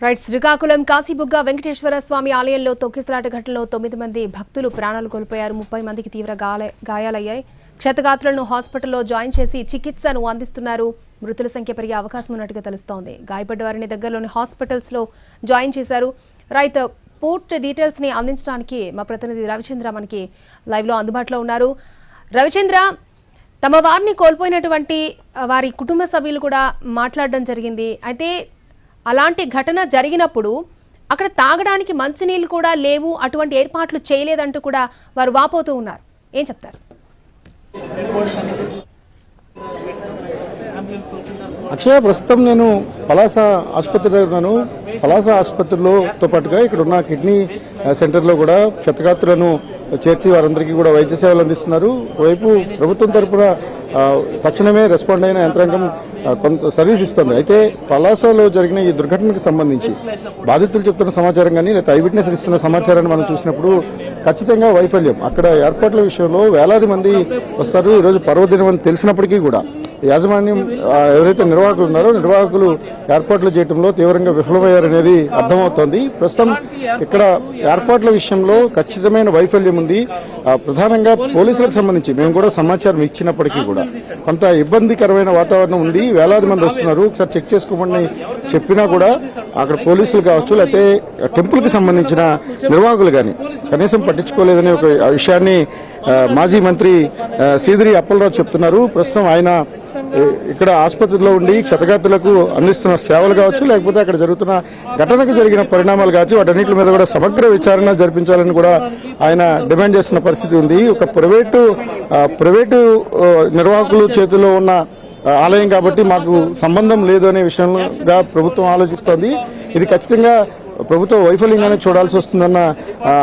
Right Srikakulam Kashibugga Venkateswara స్వామి ఆలయంలో తొక్కిసలాట ఘటనలో 9 మంది భక్తులు ప్రాణాలు కోల్పోయారు. 30 మందికి తీవ్ర గాయాలయ్యాయి. క్షతగాత్రులను హాస్పిటల్లో జాయిన్ చేసి చికిత్సను అందిస్తున్నారు. మృతుల సంఖ్య పెరిగే అవకాశం ఉన్నట్టుగా తెలుస్తోంది. గాయపడ్డ వారిని దగ్గరలోని హాస్పిటల్స్ లో జాయిన్ చేశారు. రైట్ పూర్తి డీటెయిల్స్ ని అందించడానికి మా ప్రతినిధి రవిచంద్ర మనకి లైవ్ లో అందుబాటులో ఉన్నారు. రవిచంద్ర, తమ వారిని కోల్పోయినటువంటి వారి కుటుంబ సభ్యులు కూడా మాట్లాడడం జరిగింది. అయితే అలాంటి ఘటన జరిగినప్పుడు అక్కడ తాగడానికి మంచినీళ్ళు కూడా లేవు, అటువంటి ఏర్పాట్లు చేయలేదంటూ కూడా వారు వాపోతూ ఉన్నారు. ఏం చెప్తారు? అక్షయ, ప్రస్తుతం నేను పలాస ఆసుపత్రిలో ఉన్నాను. పలాస ఆసుపత్రిలోతో పాటుగా ఇక్కడ ఉన్న కిడ్నీ సెంటర్లో కూడా క్షతగాత్రులను చేర్చి వారందరికీ కూడా వైద్య సేవలు అందిస్తున్నారు. ఒకవైపు ప్రభుత్వం తరఫున తక్షణమే రెస్పాండ్ అయిన యంత్రాంగం కొంత సర్వీస్ ఇస్తుంది. అయితే పలాసలో జరిగిన ఈ దుర్ఘటనకు సంబంధించి బాధితులు చెప్తున్న సమాచారం కానీ లేదా ఐ విట్నెస్ ఇస్తున్న సమాచారాన్ని మనం చూసినప్పుడు ఖచ్చితంగా వైఫల్యం. అక్కడ ఏర్పాట్ల విషయంలో వేలాది మంది వస్తారు. ఈరోజు పర్వదినం అని తెలిసినప్పటికీ కూడా యాజమాన్యం ఎవరైతే నిర్వాహకులు ఉన్నారో నిర్వాహకులు ఏర్పాట్లు చేయడంలో తీవ్రంగా విఫలమయ్యారనేది అర్థమవుతోంది. ప్రస్తుతం ఇక్కడ ఏర్పాట్ల విషయంలో ఖచ్చితమైన వైఫల్యం ఉంది. ప్రధానంగా పోలీసులకు సంబంధించి మేము కూడా సమాచారం ఇచ్చినప్పటికీ కూడా కొంత ఇబ్బందికరమైన వాతావరణం ఉంది. వేలాది మంది వస్తున్నారు. ఒకసారి చెక్ చేసుకోమని చెప్పినా కూడా అక్కడ పోలీసులు కావచ్చు లేకపోతే టెంపుల్ కి సంబంధించిన నిర్వాహకులు కానీ కనీసం పట్టించుకోలేదనే ఒక విషయాన్ని మాజీ మంత్రి సీదిరి అప్పలరాజు చెప్తున్నారు. ప్రస్తుతం ఆయన ఇక్కడ ఆసుపత్రిలో ఉండి క్షతగాత్రులకు అందిస్తున్న సేవలు కావచ్చు లేకపోతే అక్కడ జరుగుతున్న ఘటనకు జరిగిన పరిణామాలు కావచ్చు వాటన్నిటి మీద కూడా సమగ్ర విచారణ జరిపించాలని కూడా ఆయన డిమాండ్ చేస్తున్న పరిస్థితి ఉంది. ఒక ప్రైవేటు నిర్వాహకులు చేతిలో ఉన్న ఆలయం కాబట్టి మాకు సంబంధం లేదు అనే విషయంగా ప్రభుత్వం ఆలోచిస్తోంది. ఇది ఖచ్చితంగా ప్రభుత్వ వైఫల్యంగానే చూడాల్సి వస్తుందన్న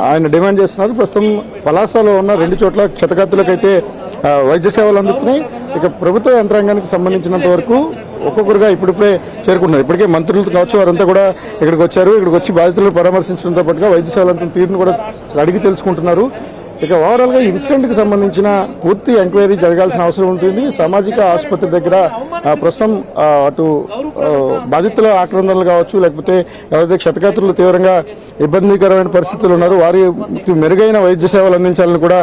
ఆయన డిమాండ్ చేస్తున్నారు. ప్రస్తుతం పలాసలో ఉన్న 2 చోట్ల క్షతగాత్రులకైతే వైద్య సేవలు అందుతున్నాయి. ఇక ప్రభుత్వ యంత్రాంగానికి సంబంధించినంత వరకు ఒక్కొక్కరుగా ఇప్పుడిప్పుడే చేరుకుంటున్నారు. ఇప్పటికే మంత్రులు కావచ్చు వారంతా కూడా ఇక్కడికి వచ్చారు. ఇక్కడికి వచ్చి బాధితులను పరామర్శించడంతో పాటుగా వైద్య సేవలు అందుతున్న తీరును కూడా అడిగి తెలుసుకుంటున్నారు. ఇక ఓవరాల్ గా ఇన్సిడెంట్ కి సంబంధించిన పూర్తి ఎంక్వైరీ జరగాల్సిన అవసరం ఉంటుంది. సామాజిక ఆసుపత్రి దగ్గర ప్రస్తుతం అటు బాధితుల ఆక్రందనలు కావచ్చు లేకపోతే ఎవరైతే క్షతగాత్రులు తీవ్రంగా ఇబ్బందికరమైన పరిస్థితులు ఉన్నారో వారికి మెరుగైన వైద్య సేవలు అందించాలని కూడా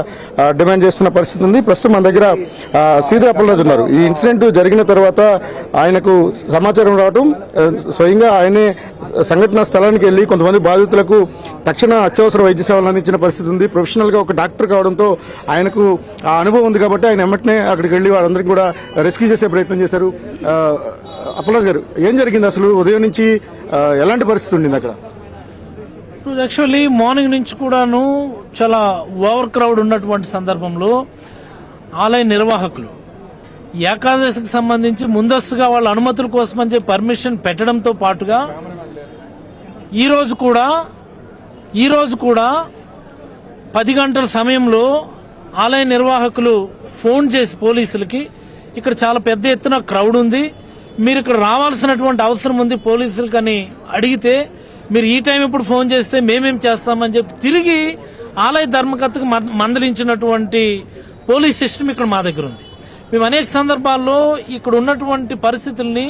డిమాండ్ చేస్తున్న పరిస్థితి ఉంది. ప్రస్తుతం మన దగ్గర సీదిరి అప్పలరాజు ఉన్నారు. ఈ ఇన్సిడెంట్ జరిగిన తర్వాత ఆయనకు సమాచారం రావడం స్వయంగా ఆయనే సంఘటనా స్థలానికి వెళ్లి కొంతమంది బాధితులకు తక్షణ అత్యవసర వైద్య సేవలు అందించిన పరిస్థితి ఉంది. ప్రొఫెషనల్ గా ఒక డాక్టర్ కావడంతో ఆయనకు ఆ అనుభవం ఉంది కాబట్టి ఆయన వెంటనే అక్కడికి వెళ్లి వారందరికీ కూడా రెస్క్యూ చేసే ప్రయత్నం చేశారు. అప్పలరాజు గారు, ఏం జరిగింది అసలు? ఉదయం నుంచి ఎలాంటి పరిస్థితి ఉండింది అక్కడ? యాక్చువల్లీ మార్నింగ్ నుంచి కూడాను చాలా ఓవర్ క్రౌడ్ ఉన్నటువంటి సందర్భంలో ఆలయ నిర్వాహకులు ఏకాదశికి సంబంధించి ముందస్తుగా వాళ్ళ అనుమతుల కోసమని చెప్పి పర్మిషన్ పెట్టడంతో పాటుగా ఈరోజు కూడా 10 గంటల సమయంలో ఆలయ నిర్వాహకులు ఫోన్ చేసి పోలీసులకి ఇక్కడ చాలా పెద్ద ఎత్తున క్రౌడ్ ఉంది, మీరు ఇక్కడ రావాల్సినటువంటి అవసరం ఉంది పోలీసులకని అడిగితే మీరు ఈ టైం ఇప్పుడు ఫోన్ చేస్తే మేమేం చేస్తామని చెప్పి తిరిగి ఆలయ ధర్మకర్తకు మందలించినటువంటి పోలీస్ సిస్టమ్ ఇక్కడ మా దగ్గర ఉంది. మేము అనేక సందర్భాల్లో ఇక్కడ ఉన్నటువంటి పరిస్థితుల్ని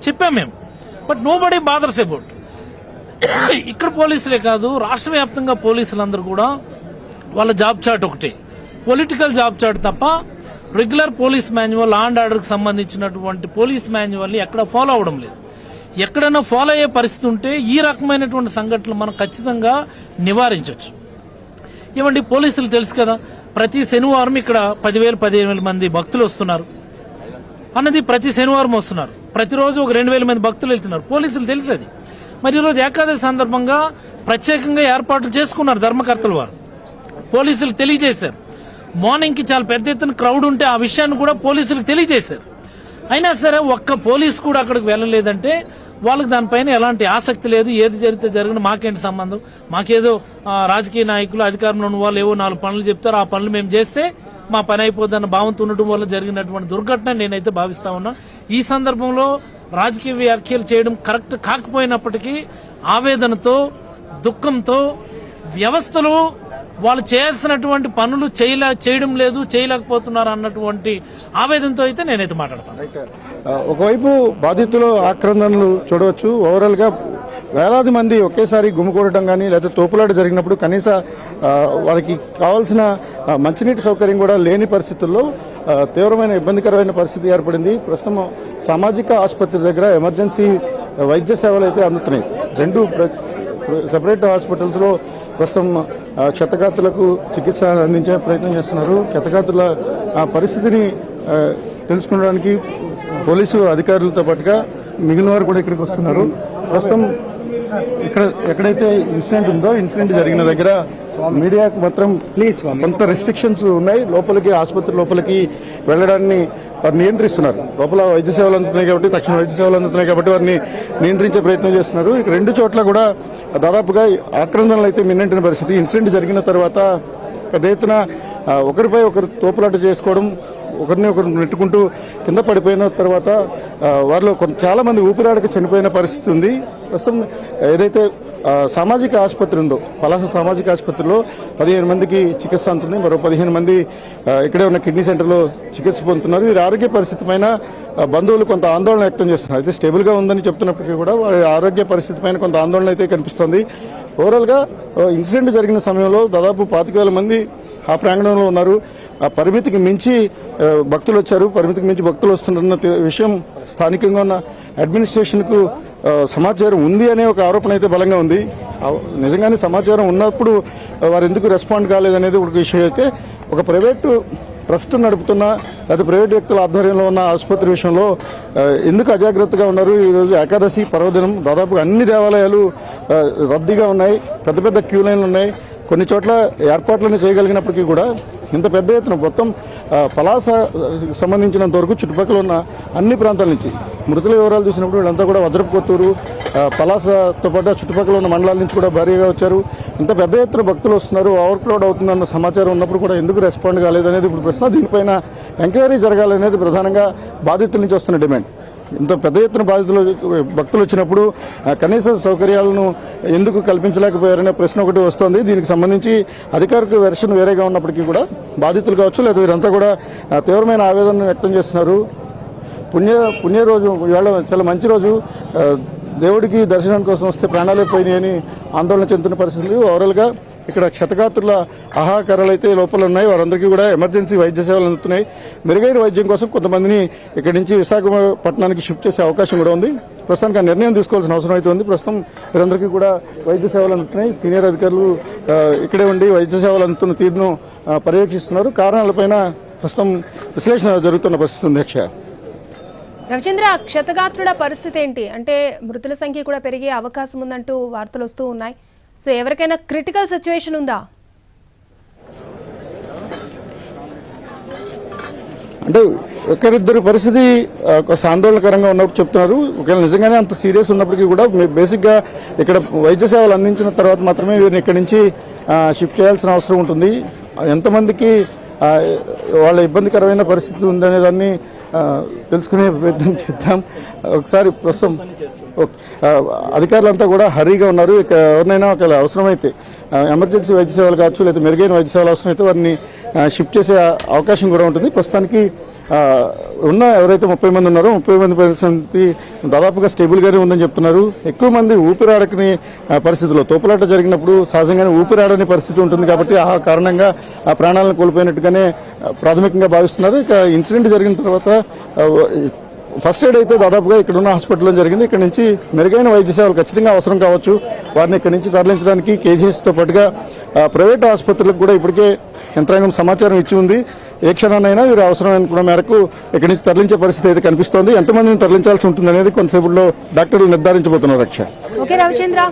చెప్పాం మేము, but nobody bothers about. ఇక్కడ పోలీసులే కాదు రాష్ట్ర వ్యాప్తంగా పోలీసులందరూ కూడా వాళ్ళ జాబ్ చార్ట్ ఒకటి పొలిటికల్ జాబ్ చార్ట్ తప్ప regular police manual law and ఆర్డర్కి సంబంధించినటువంటి పోలీస్ మాన్యువల్ని ఎక్కడ ఫాలో అవడం లేదు. ఎక్కడైనా ఫాలో అయ్యే పరిస్థితి ఉంటే ఈ రకమైనటువంటి సంఘటనలు మనం ఖచ్చితంగా నివారించవచ్చు. ఇవ్వండి, పోలీసులు తెలుసు కదా, ప్రతి శనివారం ఇక్కడ 10,000-15,000 మంది భక్తులు వస్తున్నారు అన్నది. ప్రతి శనివారం వస్తున్నారు, ప్రతిరోజు ఒక 2,000 మంది భక్తులు వెళ్తున్నారు. పోలీసులు తెలుసు అది. మరి ఈరోజు ఏకాదశి సందర్భంగా ప్రత్యేకంగా ఏర్పాట్లు చేసుకున్నారు ధర్మకర్తలు వారు. పోలీసులకు తెలియజేశారు. మార్నింగ్ కి చాలా పెద్ద ఎత్తున క్రౌడ్ ఉంటే ఆ విషయాన్ని కూడా పోలీసులకు తెలియజేశారు. అయినా సరే ఒక్క పోలీసు కూడా అక్కడికి వెళ్ళలేదంటే వాళ్ళకి దానిపైన ఎలాంటి ఆసక్తి లేదు. ఏది జరిగితే జరిగిన మాకేంటి సంబంధం, మాకేదో రాజకీయ నాయకులు అధికారంలో ఉన్న వాళ్ళు ఏవో 4 పనులు చెప్తారు, ఆ పనులు మేము చేస్తే మా పని అయిపోద్దన్న భావంతో ఉండటం వల్ల జరిగినటువంటి దుర్ఘటన నేనైతే భావిస్తా ఉన్నా. ఈ సందర్భంలో రాజకీయ వ్యాఖ్యలు చేయడం కరెక్ట్ కాకపోయినప్పటికీ ఆవేదనతో దుఃఖంతో వ్యవస్థలో వాళ్ళు చేయాల్సినటువంటి పనులు చేయడం లేదు, చేయలేకపోతున్నారు అన్నటువంటి ఆవేదనతో అయితే నేనైతే మాట్లాడతాను. ఒకవైపు బాధితులు ఆక్రందనలు చూడవచ్చు. ఓవరాల్ గా వేలాది మంది ఒకేసారి గుమికూడటం కానీ లేదా తోపులాట జరిగినప్పుడు కనీస వారికి కావాల్సిన మంచినీటి సౌకర్యం కూడా లేని పరిస్థితుల్లో తీవ్రమైన ఇబ్బందికరమైన పరిస్థితి ఏర్పడింది. ప్రస్తుతం సామాజిక ఆసుపత్రి దగ్గర ఎమర్జెన్సీ వైద్య సేవలు అయితే అందుతున్నాయి. రెండు సెపరేట్ హాస్పిటల్స్లో ప్రస్తుతం క్షతగాత్రులకు చికిత్స అందించే ప్రయత్నం చేస్తున్నారు. క్షతగాత్రుల పరిస్థితిని తెలుసుకోవడానికి పోలీసు అధికారులతో పాటుగా మిగిలిన వారు కూడా ఇక్కడికి వస్తున్నారు. ప్రస్తుతం ఎక్కడైతే ఇన్సిడెంట్ ఉందో ఇన్సిడెంట్ జరిగిన దగ్గర మీడియాకు మాత్రం కొంత రెస్ట్రిక్షన్స్ ఉన్నాయి. ఆసుపత్రి లోపలికి వెళ్ళడాన్ని వారు నియంత్రిస్తున్నారు. లోపల వైద్య సేవలు అందుతున్నాయి కాబట్టి, తక్షణ వైద్య సేవలు అందుతున్నాయి కాబట్టి వారిని నియంత్రించే ప్రయత్నం చేస్తున్నారు. ఇక రెండు చోట్ల కూడా దాదాపుగా ఆక్రందనలు అయితే మిన్నంటిన పరిస్థితి. ఇన్సిడెంట్ జరిగిన తర్వాత పెద్ద ఎత్తున ఒకరిపై ఒకరు తోపులాట చేసుకోవడం, ఒకరిని ఒకరు నెట్టుకుంటూ కింద పడిపోయిన తర్వాత వారిలో చాలా మంది ఊపిరాడక చనిపోయిన పరిస్థితి ఉంది. ప్రస్తుతం ఏదైతే సామాజిక ఆసుపత్రి ఉందో పలాస సామాజిక ఆసుపత్రిలో 15 మందికి చికిత్స అందుతుంది. మరో 15 మంది ఇక్కడే ఉన్న కిడ్నీ సెంటర్లో చికిత్స పొందుతున్నారు. వీరి ఆరోగ్య పరిస్థితి పైన బంధువులు కొంత ఆందోళన వ్యక్తం చేస్తున్నారు. అయితే స్టేబుల్గా ఉందని చెప్తున్నప్పటికీ కూడా వారి ఆరోగ్య పరిస్థితి పైన కొంత ఆందోళన అయితే కనిపిస్తోంది. ఓవరాల్గా ఇన్సిడెంట్ జరిగిన సమయంలో దాదాపు 25,000 మంది ఆ ప్రాంగణంలో ఉన్నారు. ఆ పరిమితికి మించి భక్తులు వచ్చారు. పరిమితికి మించి భక్తులు వస్తున్న విషయం స్థానికంగా ఉన్న అడ్మినిస్ట్రేషన్కు సమాచారం ఉంది అనే ఒక ఆరోపణ అయితే బలంగా ఉంది. నిజంగానే సమాచారం ఉన్నప్పుడు వారు ఎందుకు రెస్పాండ్ కాలేదనేది ఒక విషయం. అయితే ఒక ప్రైవేటు ట్రస్ట్ నడుపుతున్న లేదా ప్రైవేట్ వ్యక్తుల ఆధ్వర్యంలో ఉన్న ఆసుపత్రి విషయంలో ఎందుకు అజాగ్రత్తగా ఉన్నారు? ఈరోజు ఏకాదశి పర్వదినం, దాదాపు అన్ని దేవాలయాలు రద్దీగా ఉన్నాయి. పెద్ద పెద్ద క్యూ లైన్లు ఉన్నాయి. కొన్ని చోట్ల ఏర్పాట్లను చేయగలిగినప్పటికీ కూడా ఇంత పెద్ద ఎత్తున మొత్తం పలాస సంబంధించినంత వరకు చుట్టుపక్కల ఉన్న అన్ని ప్రాంతాల నుంచి మృతుల వివరాలు చూసినప్పుడు వీళ్ళంతా కూడా వజ్రపు కొత్తూరు, పలాసతో పాటు చుట్టుపక్కల ఉన్న మండలాల నుంచి కూడా భారీగా వచ్చారు. ఇంత పెద్ద ఎత్తున భక్తులు వస్తున్నారు, ఓవర్క్రౌడ్ అవుతుందన్న సమాచారం ఉన్నప్పుడు కూడా ఎందుకు రెస్పాండ్ కాలేదనేది ఇప్పుడు ప్రశ్న. దీనిపైన ఎంక్వైరీ జరగాలనేది ప్రధానంగా బాధితుల నుంచి వస్తున్న డిమాండ్. ఇంత పెద్ద ఎత్తున భక్తులు వచ్చినప్పుడు కనీస సౌకర్యాలను ఎందుకు కల్పించలేకపోయారనే ప్రశ్న ఒకటి వస్తోంది. దీనికి సంబంధించి అధికారిక వెర్షన్ వేరేగా ఉన్నప్పటికీ కూడా బాధితులు కావచ్చు లేదా వీరంతా కూడా తీవ్రమైన ఆవేదన వ్యక్తం చేస్తున్నారు. పుణ్య రోజు ఇవాళ చాలా మంచి రోజు, దేవుడికి దర్శనం కోసం వస్తే ప్రాణాలే పోయినాయని ఆందోళన చెందుతున్న పరిస్థితి. ఓవరాల్గా ఇక్కడ క్షతగాత్రుల ఆహాకారాలు అయితే లోపల ఉన్నాయి. వారందరికీ కూడా ఎమర్జెన్సీ వైద్య సేవలు అందుతున్నాయి. మెరుగైన వైద్యం కోసం కొంతమందిని ఇక్కడి నుంచి విశాఖపట్నానికి షిఫ్ట్ చేసే అవకాశం కూడా ఉంది. ప్రస్తుతానికి ఆ నిర్ణయం తీసుకోవాల్సిన అవసరం అయితే ఉంది. ప్రస్తుతం వీరందరికీ కూడా వైద్య సేవలు అందుతున్నాయి. సీనియర్ అధికారులు ఇక్కడే ఉండి వైద్య సేవలు అందుతున్న తీరును పర్యవేక్షిస్తున్నారు. కారణాలపైన ప్రస్తుతం విశ్లేషణ జరుగుతున్న పరిస్థితి ఉంది. రవిచంద్ర, క్షతగాత్రుల పరిస్థితి ఏంటి? అంటే మృతుల సంఖ్య కూడా పెరిగే అవకాశం ఉందంటూ వార్తలు వస్తూ ఉన్నాయి. సో ఎవరికైనా క్రిటికల్ సిచ్యువేషన్ ఉందా? అంటే ఒకరిద్దరి పరిస్థితి కొంత ఆందోళనకరంగా ఉన్నప్పుడు చెప్తున్నారు. ఒకవేళ నిజంగానే అంత సీరియస్ ఉన్నప్పటికీ కూడా బేసిక్గా ఇక్కడ వైద్య సేవలు అందించిన తర్వాత మాత్రమే వీరిని ఇక్కడి నుంచి షిఫ్ట్ చేయాల్సిన అవసరం ఉంటుంది. ఎంతమందికి వాళ్ళ ఇబ్బందికరమైన పరిస్థితి ఉందనే దాన్ని తెలుసుకునే ప్రయత్నం చేద్దాం. ఒకసారి ప్రస్తుతం అధికారులంతా కూడా హరీగా ఉన్నారు. ఇక ఎవరినైనా ఒకవేళ అవసరమైతే ఎమర్జెన్సీ వైద్య సేవలు కావచ్చు లేదా మెరుగైన వైద్య సేవలు అవసరమైతే వారిని షిఫ్ట్ చేసే అవకాశం కూడా ఉంటుంది. ప్రస్తుతానికి ఉన్న ఎవరైతే 30 మంది ఉన్నారో 30 మంది పరిస్థితి దాదాపుగా స్టేబుల్గానే ఉందని చెప్తున్నారు. ఎక్కువ మంది ఊపిరాడకని పరిస్థితిలో తోపులాట జరిగినప్పుడు సహజంగానే ఊపిరాడని పరిస్థితి ఉంటుంది కాబట్టి ఆ కారణంగా ఆ ప్రాణాలను కోల్పోయినట్టుగానే ప్రాథమికంగా భావిస్తున్నారు. ఇక ఇన్సిడెంట్ జరిగిన తర్వాత ఫస్ట్ ఎయిడ్ అయితే దాదాపుగా ఇక్కడ ఉన్న హాస్పిటల్లో జరిగింది. ఇక్కడ నుంచి మెరుగైన వైద్య సేవలు ఖచ్చితంగా అవసరం కావచ్చు. వారిని ఇక్కడ నుంచి తరలించడానికి కేజీఎస్తో పాటుగా ప్రైవేట్ ఆసుపత్రులకు కూడా ఇప్పటికే యంత్రాంగం సమాచారం ఇచ్చి ఉంది. ఏ క్షణానైనా వీరు అవసరమైన మేరకు ఇక్కడి నుంచి తరలించే పరిస్థితి అయితే కనిపిస్తోంది. ఎంతమందిని తరలించాల్సి ఉంటుంది అనేది కొంతసేపులో డాక్టర్లు నిర్ధారించబోతున్నారు. ఓకే రవిచంద్ర.